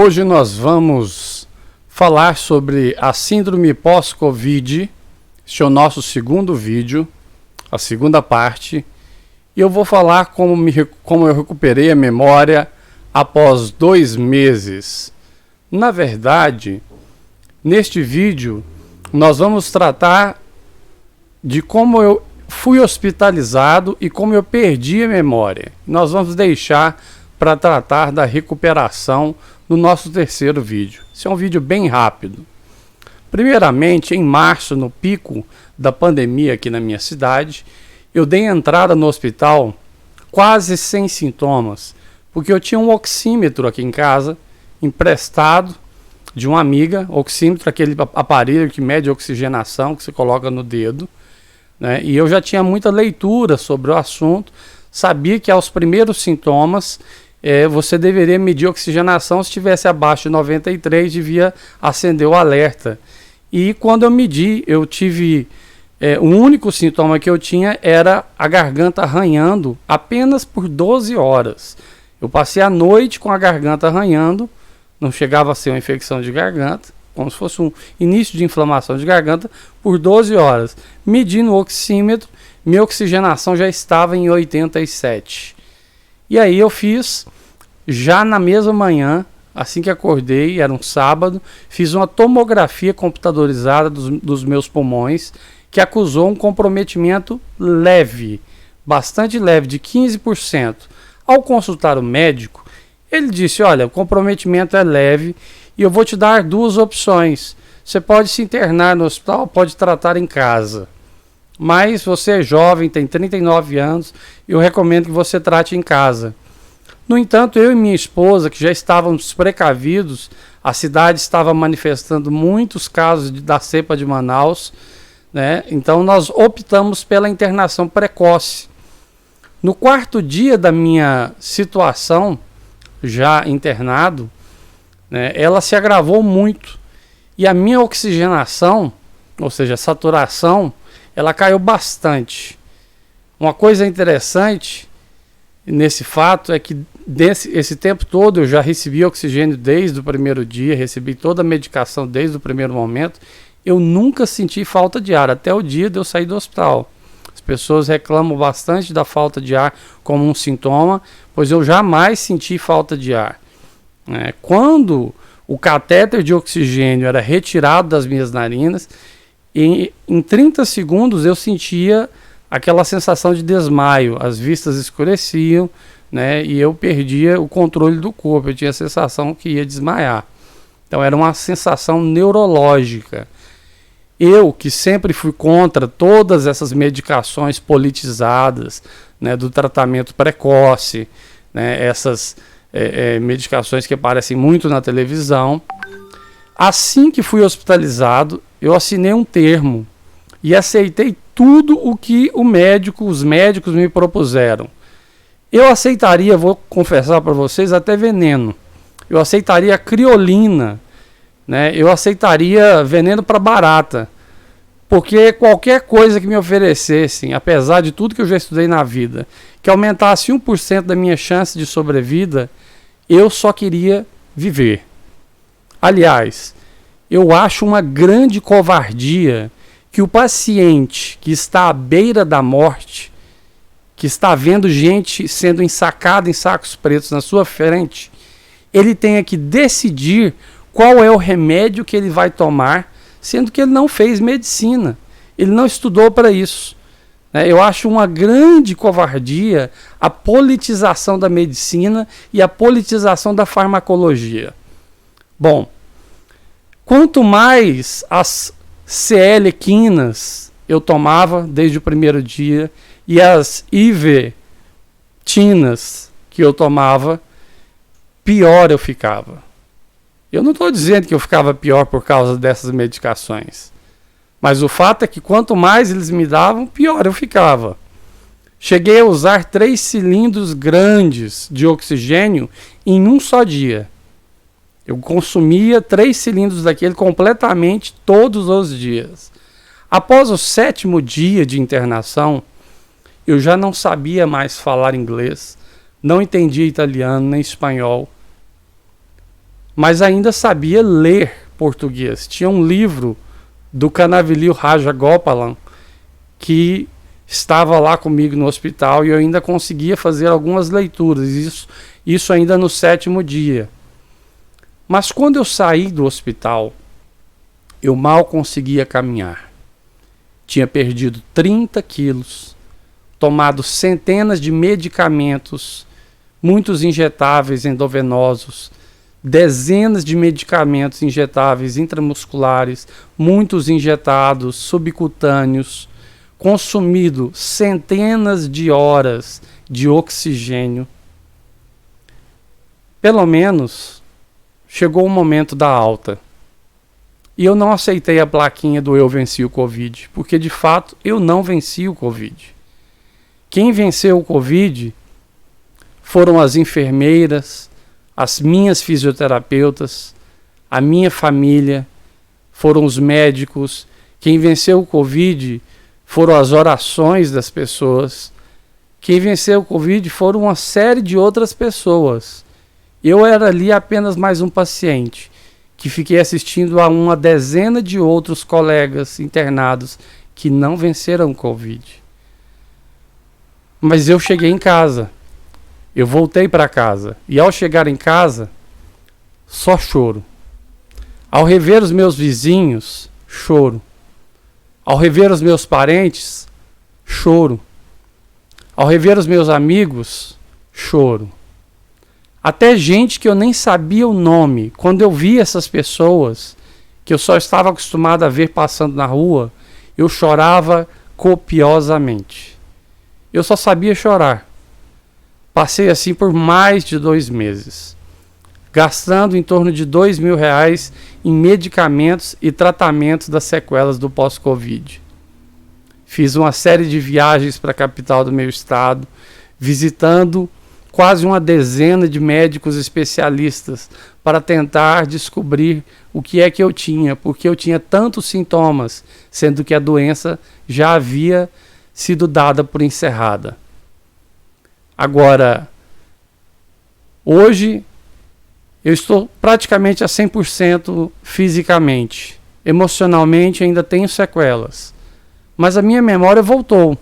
Hoje nós vamos falar sobre a síndrome pós-Covid. Este é o nosso segundo vídeo, a segunda parte. E eu vou falar como eu recuperei a memória após 2 meses. Na verdade, neste vídeo, nós vamos tratar de como eu fui hospitalizado e como eu perdi a memória. Nós vamos deixar para tratar da recuperação no nosso terceiro vídeo. Esse é um vídeo bem rápido. Primeiramente, em março, no pico da pandemia aqui na minha cidade, eu dei entrada no hospital quase sem sintomas, porque eu tinha um oxímetro aqui em casa, emprestado de uma amiga. Oxímetro, aquele aparelho que mede a oxigenação que você coloca no dedo, né? E eu já tinha muita leitura sobre o assunto, sabia que aos primeiros sintomas você deveria medir a oxigenação. Se estivesse abaixo de 93, devia acender o alerta. E quando eu medi, eu tive o único sintoma que eu tinha era a garganta arranhando apenas por 12 horas. Eu passei a noite com a garganta arranhando, não chegava a ser uma infecção de garganta, como se fosse um início de inflamação de garganta, por 12 horas. Medindo o oxímetro, minha oxigenação já estava em 87. E aí eu fiz, já na mesma manhã, assim que acordei, era um sábado, fiz uma tomografia computadorizada dos meus pulmões, que acusou um comprometimento leve, bastante leve, de 15%. Ao consultar o médico, ele disse: olha, o comprometimento é leve e eu vou te dar 2 opções. Você pode se internar no hospital, pode tratar em casa. Mas você é jovem, tem 39 anos, eu recomendo que você trate em casa. No entanto, eu e minha esposa, que já estávamos precavidos, a cidade estava manifestando muitos casos da cepa de Manaus, né? Então nós optamos pela internação precoce. No 4º dia da minha situação, já internado, né, ela se agravou muito. E a minha oxigenação, ou seja, a saturação, ela caiu bastante. Uma coisa interessante nesse fato é que esse tempo todo eu já recebi oxigênio desde o primeiro dia, recebi toda a medicação desde o primeiro momento. Eu nunca senti falta de ar, até o dia de eu sair do hospital. As pessoas reclamam bastante da falta de ar como um sintoma, pois eu jamais senti falta de ar. Quando o catéter de oxigênio era retirado das minhas narinas, em 30 segundos eu sentia aquela sensação de desmaio, as vistas escureciam, né, e eu perdia o controle do corpo, eu tinha a sensação que ia desmaiar. Então era uma sensação neurológica. Eu, que sempre fui contra todas essas medicações politizadas, né, do tratamento precoce, né, essas medicações que aparecem muito na televisão, assim que fui hospitalizado, eu assinei um termo e aceitei tudo o que os médicos me propuseram. Eu aceitaria, vou confessar para vocês, até veneno. Eu aceitaria criolina, né? Eu aceitaria veneno para barata, porque qualquer coisa que me oferecessem, apesar de tudo que eu já estudei na vida, que aumentasse 1% da minha chance de sobrevida, eu só queria viver. Aliás, eu acho uma grande covardia que o paciente que está à beira da morte, que está vendo gente sendo ensacada em sacos pretos na sua frente, ele tenha que decidir qual é o remédio que ele vai tomar, sendo que ele não fez medicina, ele não estudou para isso. Eu acho uma grande covardia a politização da medicina e a politização da farmacologia. Bom, quanto mais as CL-quinas eu tomava desde o primeiro dia e as ivermectinas que eu tomava, pior eu ficava. Eu não estou dizendo que eu ficava pior por causa dessas medicações, mas o fato é que quanto mais eles me davam, pior eu ficava. Cheguei a usar 3 cilindros grandes de oxigênio em um só dia. Eu consumia 3 cilindros daquele completamente todos os dias. Após o 7º dia de internação, eu já não sabia mais falar inglês, não entendia italiano nem espanhol. mas ainda sabia ler português. Tinha um livro do Kanavilil Rajagopalan que estava lá comigo no hospital e eu ainda conseguia fazer algumas leituras, isso ainda no 7º dia. Mas quando eu saí do hospital, eu mal conseguia caminhar. Tinha perdido 30 quilos, tomado centenas de medicamentos, muitos injetáveis endovenosos, dezenas de medicamentos injetáveis intramusculares, muitos injetados subcutâneos, consumido centenas de horas de oxigênio. Pelo menos chegou o momento da alta. E eu não aceitei a plaquinha do eu venci o Covid, porque de fato eu não venci o Covid. Quem venceu o Covid foram as enfermeiras, as minhas fisioterapeutas, a minha família, foram os médicos. Quem venceu o Covid foram as orações das pessoas. Quem venceu o Covid foram uma série de outras pessoas. Eu era ali apenas mais um paciente, que fiquei assistindo a uma dezena de outros colegas internados que não venceram o Covid. Mas eu cheguei em casa. Eu voltei para casa. E ao chegar em casa, só choro. Ao rever os meus vizinhos, choro. Ao rever os meus parentes, choro. Ao rever os meus amigos, choro. Até gente que eu nem sabia o nome, quando eu vi essas pessoas, que eu só estava acostumado a ver passando na rua, eu chorava copiosamente. Eu só sabia chorar. Passei assim por mais de 2 meses, gastando em torno de R$2.000 em medicamentos e tratamentos das sequelas do pós-Covid. Fiz uma série de viagens para a capital do meu estado, visitando quase uma dezena de médicos especialistas para tentar descobrir o que é que eu tinha, porque eu tinha tantos sintomas, sendo que a doença já havia sido dada por encerrada. Agora, hoje eu estou praticamente a 100% fisicamente. Emocionalmente ainda tenho sequelas, mas a minha memória voltou.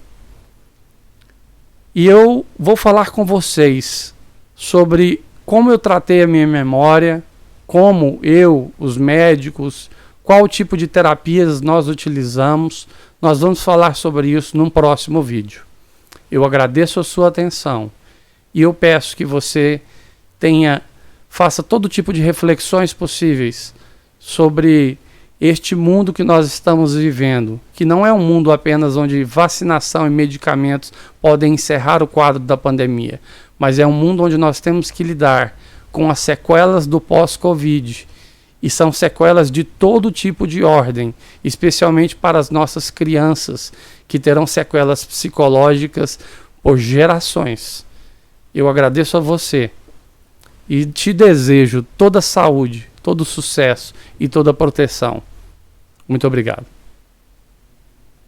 E eu vou falar com vocês sobre como eu tratei a minha memória, como eu, os médicos, qual tipo de terapias nós utilizamos. Nós vamos falar sobre isso num próximo vídeo. Eu agradeço a sua atenção e eu peço que você faça todo tipo de reflexões possíveis sobre este mundo que nós estamos vivendo, que não é um mundo apenas onde vacinação e medicamentos podem encerrar o quadro da pandemia, mas é um mundo onde nós temos que lidar com as sequelas do pós-Covid, e são sequelas de todo tipo de ordem, especialmente para as nossas crianças, que terão sequelas psicológicas por gerações. Eu agradeço a você e te desejo toda a saúde, todo o sucesso e toda a proteção. Muito obrigado.